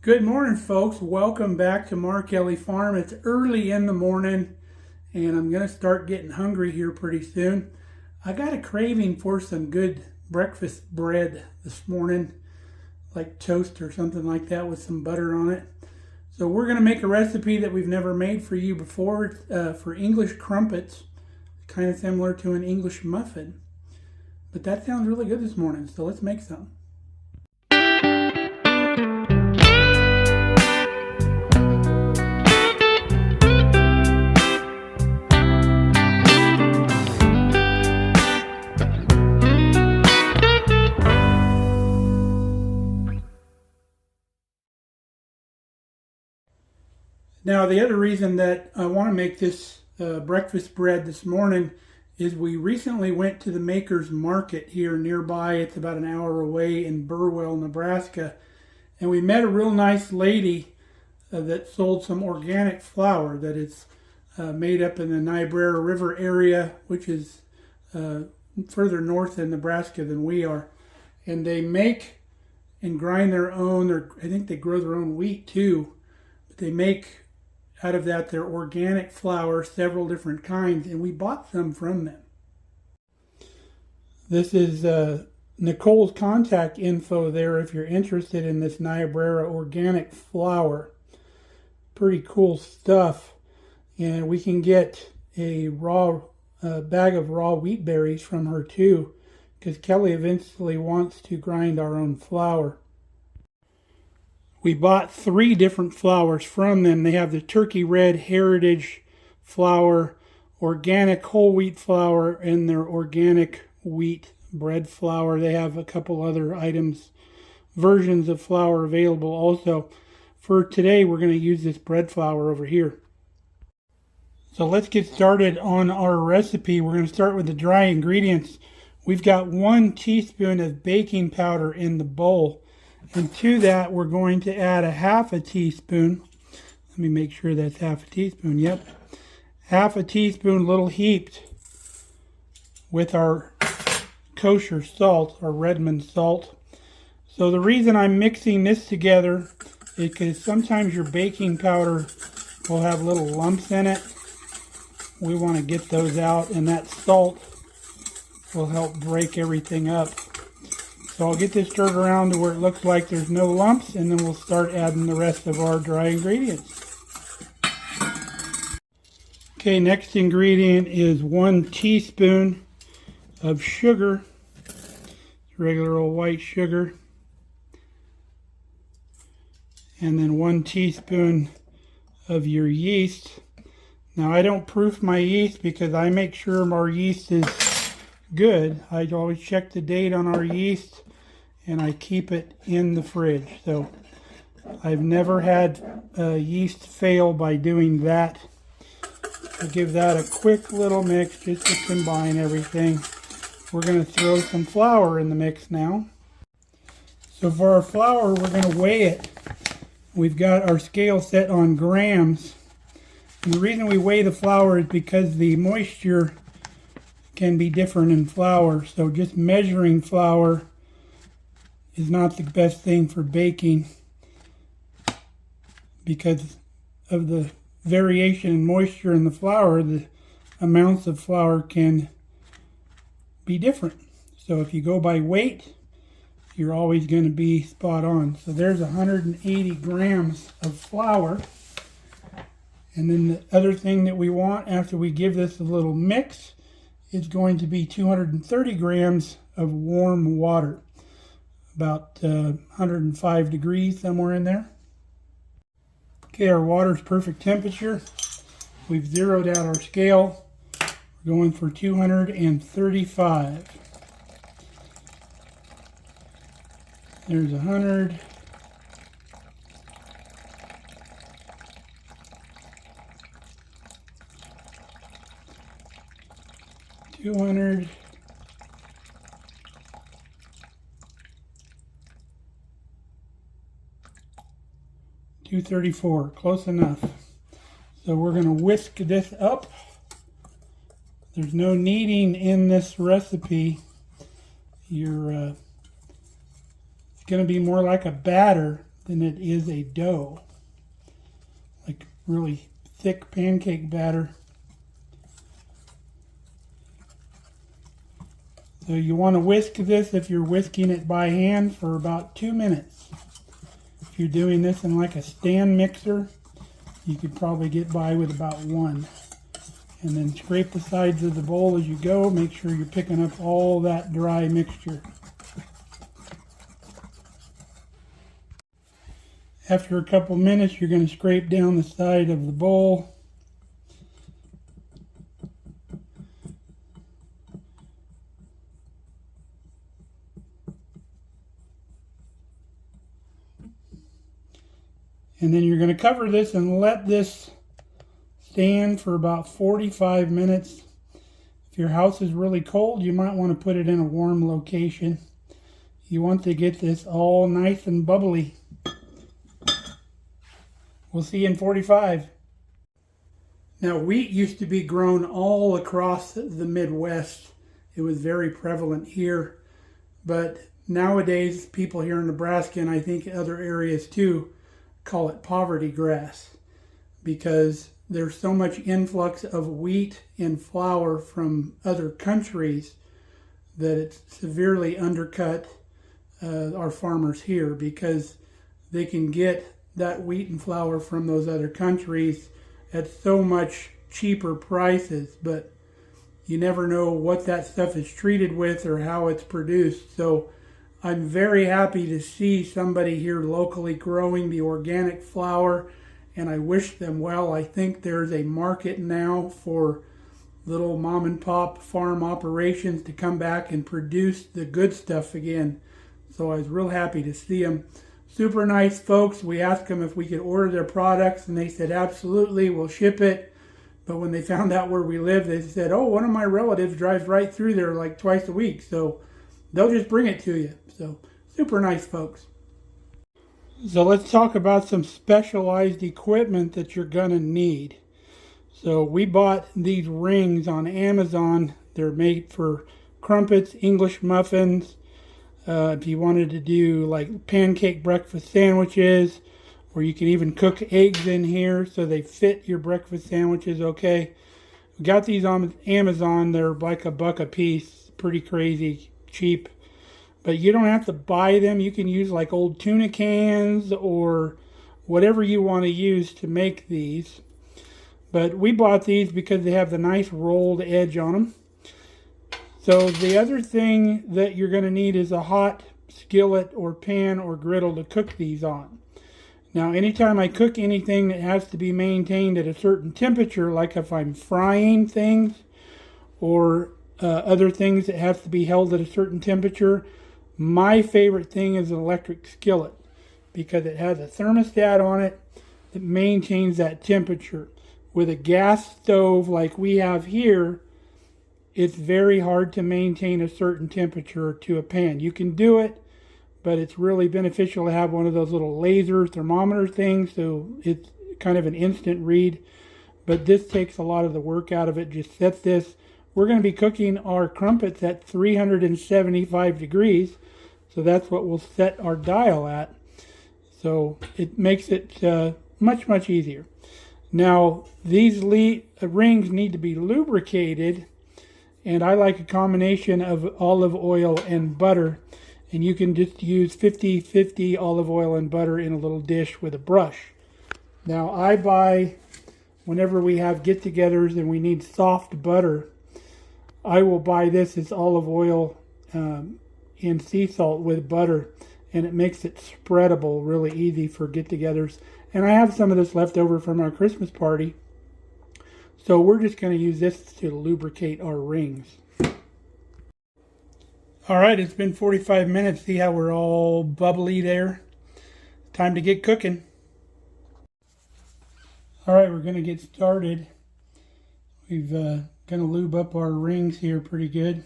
Good morning, folks. Welcome back to Markelly Farm. It's early in the morning and I'm going to start getting hungry here pretty soon. I got a craving for some good breakfast bread this morning, like toast or something like that with some butter on it. So we're going to make a recipe that we've never made for you before for English crumpets, kind of similar to an English muffin. But that sounds really good this morning, so let's make some. Now, the other reason that I want to make this breakfast bread this morning is we recently went to the Maker's Market here nearby. It's about an hour away in Burwell, Nebraska. And we met a real nice lady that sold some organic flour that is made up in the Niobrara River area, which is further north in Nebraska than we are. And they make and grind their own, or I think they grow their own wheat too. But they make out of that their organic flour, several different kinds, and we bought some from them. This is Nicole's contact info there if you're interested in this Niobrara organic flour. Pretty cool stuff. And we can get a bag of raw wheat berries from her too, because Kelly eventually wants to grind our own flour. We bought 3 different flours from them. They have the Turkey Red Heritage flour, organic whole wheat flour, and their organic wheat bread flour. They have a couple other versions of flour available also. For today, we're going to use this bread flour over here. So let's get started on our recipe. We're going to start with the dry ingredients. We've got 1 teaspoon of baking powder in the bowl. And to that, we're going to add a half a teaspoon. Let me make sure that's half a teaspoon. Yep. Half a teaspoon, little heaped, with our kosher salt, or Redmond salt. So the reason I'm mixing this together is because sometimes your baking powder will have little lumps in it. We want to get those out, and that salt will help break everything up. So I'll get this stirred around to where it looks like there's no lumps, and then we'll start adding the rest of our dry ingredients. Okay, next ingredient is 1 teaspoon of sugar, regular old white sugar, and then 1 teaspoon of your yeast. Now I don't proof my yeast because I make sure our yeast is good. I always check the date on our yeast and I keep it in the fridge. So I've never had yeast fail by doing that. I'll give that a quick little mix just to combine everything. We're going to throw some flour in the mix now. So for our flour, we're going to weigh it. We've got our scale set on grams. And the reason we weigh the flour is because the moisture can be different in flour, so just measuring flour is not the best thing for baking because of the variation in moisture in the flour. The amounts of flour can be different. So if you go by weight, you're always going to be spot on. So there's 180 grams of flour. And then the other thing that we want after we give this a little mix is going to be 230 grams of warm water, about 105 degrees, somewhere in there. Okay, our water's perfect temperature. We've zeroed out our scale. We're going for 235. There's 100. 200, 234, close enough. So we're going to whisk this up. There's no kneading in this recipe. It's going to be more like a batter than it is a dough. Like really thick pancake batter. So you want to whisk this if you're whisking it by hand for about 2 minutes. If you're doing this in like a stand mixer, you could probably get by with about 1. And then scrape the sides of the bowl as you go. Make sure you're picking up all that dry mixture. After a couple minutes, you're going to scrape down the side of the bowl. And then you're going to cover this and let this stand for about 45 minutes. If your house is really cold, you might want to put it in a warm location. You want to get this all nice and bubbly. We'll see you in 45. Now, wheat used to be grown all across the Midwest. It was very prevalent here. But nowadays, people here in Nebraska, and I think other areas too, call it poverty grass, because there's so much influx of wheat and flour from other countries that it's severely undercut our farmers here, because they can get that wheat and flour from those other countries at so much cheaper prices, but you never know what that stuff is treated with or how it's produced. So I'm very happy to see somebody here locally growing the organic flour, and I wish them well. I think there's a market now for little mom and pop farm operations to come back and produce the good stuff again. So I was real happy to see them. Super nice folks. We asked them if we could order their products, and they said absolutely, we'll ship it. But when they found out where we live, they said, oh, one of my relatives drives right through there like twice a week, so they'll just bring it to you. So super nice folks. So let's talk about some specialized equipment that you're gonna need. So we bought these rings on Amazon. They're made for crumpets, English muffins. If you wanted to do like pancake breakfast sandwiches, or you can even cook eggs in here so they fit your breakfast sandwiches okay. We got these on Amazon. They're like $1 a piece. Pretty crazy cheap. But you don't have to buy them. You can use like old tuna cans or whatever you want to use to make these. But we bought these because they have the nice rolled edge on them. So the other thing that you're going to need is a hot skillet or pan or griddle to cook these on. Now, anytime I cook anything that has to be maintained at a certain temperature, like if I'm frying things or other things that have to be held at a certain temperature, my favorite thing is an electric skillet, because it has a thermostat on it that maintains that temperature. With a gas stove like we have here, it's very hard to maintain a certain temperature to a pan. You can do it, but it's really beneficial to have one of those little laser thermometer things, so it's kind of an instant read. But this takes a lot of the work out of it. Just set this. We're going to be cooking our crumpets at 375 degrees, so that's what we'll set our dial at. So it makes it much, much easier. Now, these rings need to be lubricated, and I like a combination of olive oil and butter. And you can just use 50-50 olive oil and butter in a little dish with a brush. Now, I buy, whenever we have get-togethers and we need soft butter, I will buy this as olive oil and sea salt with butter, and it makes it spreadable really easy for get-togethers. And I have some of this left over from our Christmas party, so we're just going to use this to lubricate our rings. All right, it's been 45 minutes. See how we're all bubbly there? Time to get cooking. All right, we're going to get started. We've going to lube up our rings here pretty good.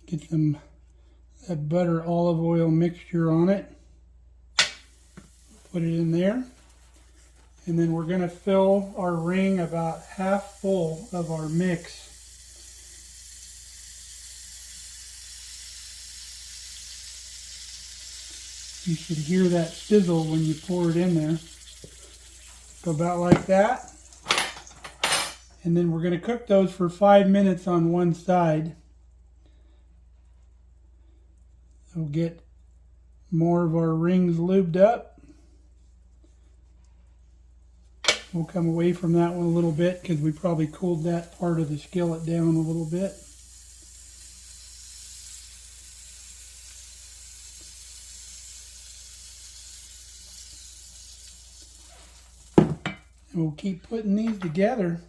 Get some that butter olive oil mixture on it. Put it in there. And then we're going to fill our ring about half full of our mix. You should hear that sizzle when you pour it in there. Go about like that. And then we're going to cook those for 5 minutes on one side. We'll get more of our rings lubed up. We'll come away from that one a little bit because we probably cooled that part of the skillet down a little bit. And we'll keep putting these together.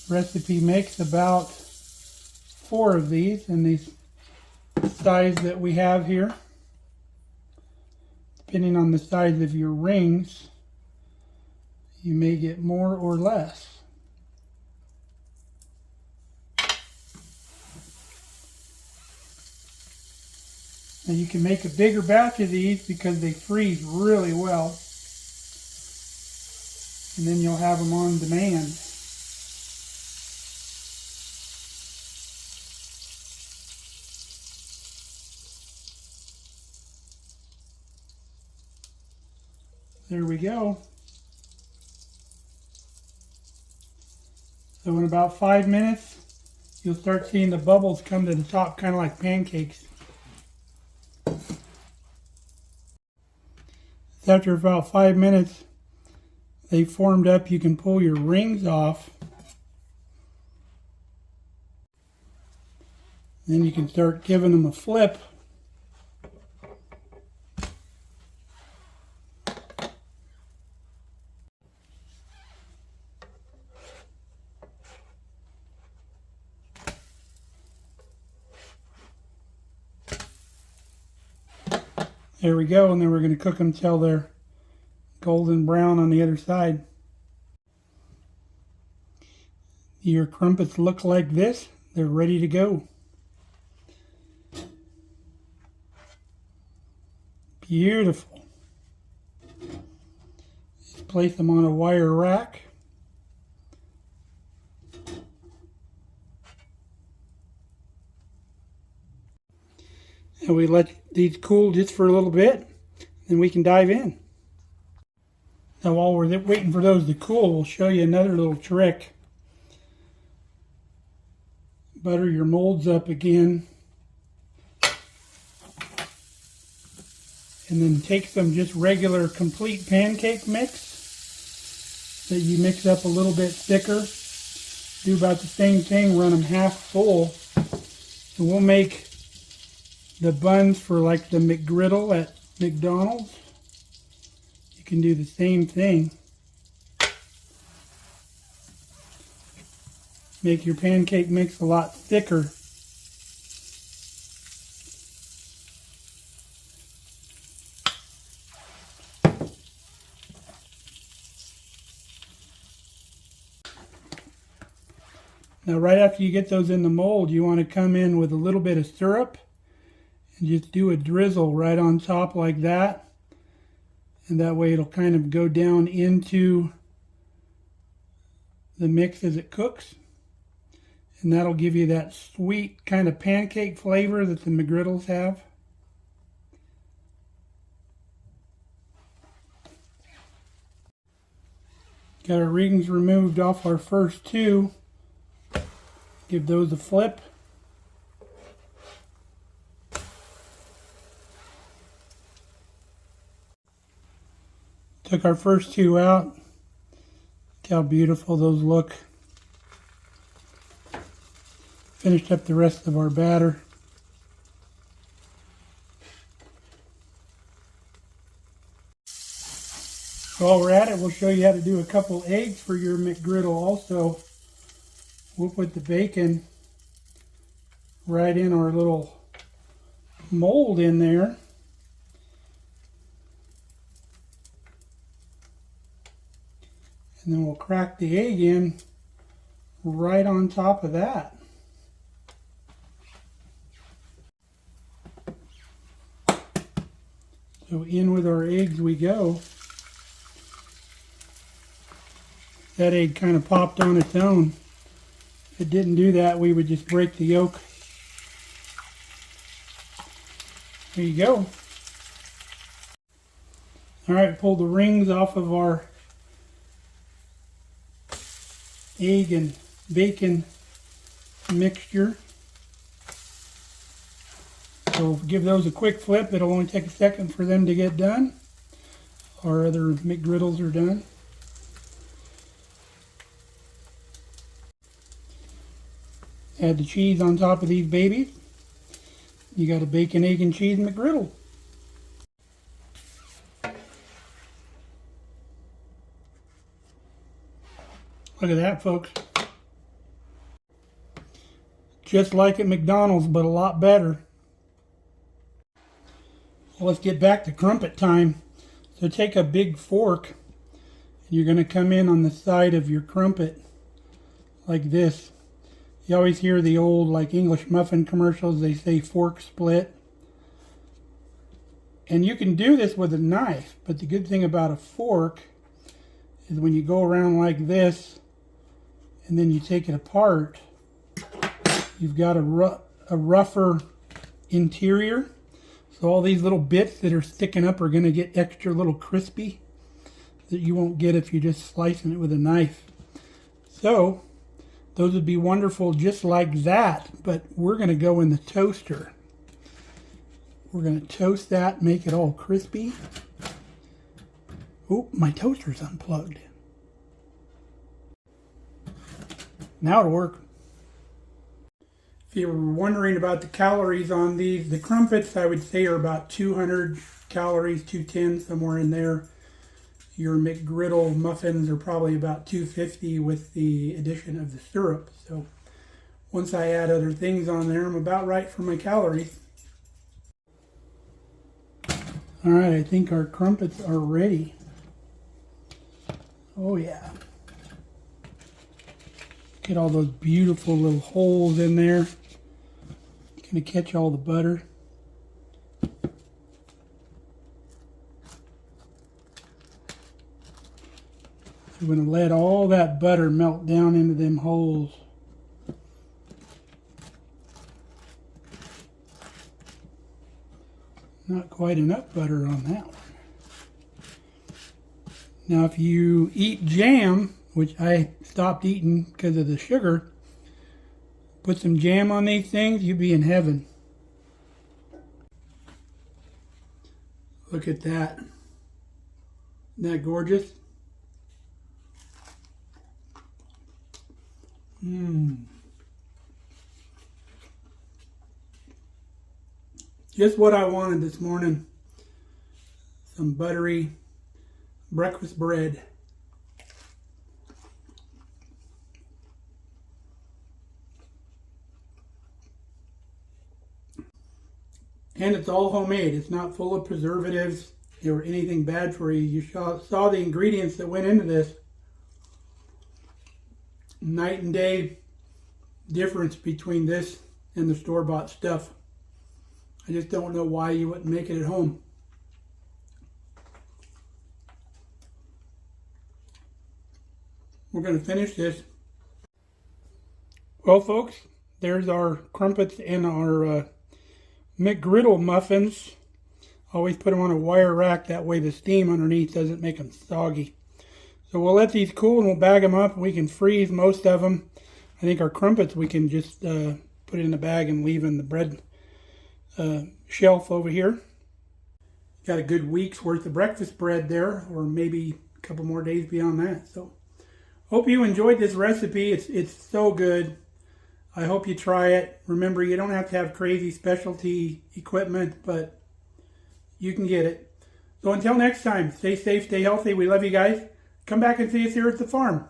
Recipe makes about 4 of these in these size that we have here. Depending on the size of your rings, you may get more or less. Now you can make a bigger batch of these because they freeze really well. And then you'll have them on demand. There we go. So in about 5 minutes, you'll start seeing the bubbles come to the top, kind of like pancakes. After about 5 minutes, they formed up. You can pull your rings off. Then you can start giving them a flip. There we go, and then we're going to cook them till they're golden brown on the other side. Your crumpets look like this. They're ready to go. Beautiful. Just place them on a wire rack. And we let these cool just for a little bit, then we can dive in. Now while we're waiting for those to cool, we'll show you another little trick. Butter your molds up again. And then take some just regular complete pancake mix that you mix up a little bit thicker. Do about the same thing, run them half full. And we'll make the buns for like the McGriddle at McDonald's. You can do the same thing. Make your pancake mix a lot thicker. Now right after you get those in the mold, you want to come in with a little bit of syrup. And just do a drizzle right on top like that. And that way it'll kind of go down into the mix as it cooks. And that'll give you that sweet kind of pancake flavor that the McGriddles have. Got our rings removed off our first 2. Give those a flip. Took our first 2 out. Look how beautiful those look. Finished up the rest of our batter. While we're at it, we'll show you how to do a couple eggs for your McGriddle also. We'll put the bacon right in our little mold in there. And then we'll crack the egg in right on top of that. So in with our eggs we go. That egg kind of popped on its own. If it didn't do that, we would just break the yolk. There you go. Alright, pull the rings off of our egg and bacon mixture. So give those a quick flip. It'll only take a second for them to get done. Our other McGriddles are done. Add the cheese on top of these babies. You got a bacon, egg, and cheese McGriddle. Look at that, folks. Just like at McDonald's, but a lot better. Well, let's get back to crumpet time. So take a big fork, and you're going to come in on the side of your crumpet like this. You always hear the old like English muffin commercials, they say fork split. And you can do this with a knife, but the good thing about a fork is when you go around like this and then you take it apart, you've got a rougher interior. So all these little bits that are sticking up are going to get extra little crispy that you won't get if you're just slicing it with a knife. So those would be wonderful just like that, but we're going to go in the toaster. We're going to toast that, make it all crispy. Oh, my toaster's unplugged. Now it'll work. If you were wondering about the calories on these, the crumpets I would say are about 200 calories, 210, somewhere in there. Your McGriddle muffins are probably about 250 with the addition of the syrup. So once I add other things on there, I'm about right for my calories. All right, I think our crumpets are ready. Oh yeah. Get all those beautiful little holes in there. Gonna catch all the butter. I'm going to let all that butter melt down into them holes. Not quite enough butter on that one. Now if you eat jam, which I stopped eating because of the sugar, put some jam on these things, you'd be in heaven. Look at that. Isn't that gorgeous? Just what I wanted this morning. Some buttery breakfast bread. And it's all homemade. It's not full of preservatives or anything bad for you. You saw the ingredients that went into this. Night and day difference between this and the store-bought stuff. I just don't know why you wouldn't make it at home. We're going to finish this. Well, folks, there's our crumpets and our McGriddle muffins. Always put them on a wire rack, that way the steam underneath doesn't make them soggy. So we'll let these cool and we'll bag them up. We can freeze most of them. I think our crumpets we can just put in the bag and leave in the bread shelf over here. Got a good week's worth of breakfast bread there, or maybe a couple more days beyond that. So hope you enjoyed this recipe. It's so good. I hope you try it. Remember, you don't have to have crazy specialty equipment, but you can get it. So until next time, stay safe, stay healthy. We love you guys. Come back and see us here at the farm.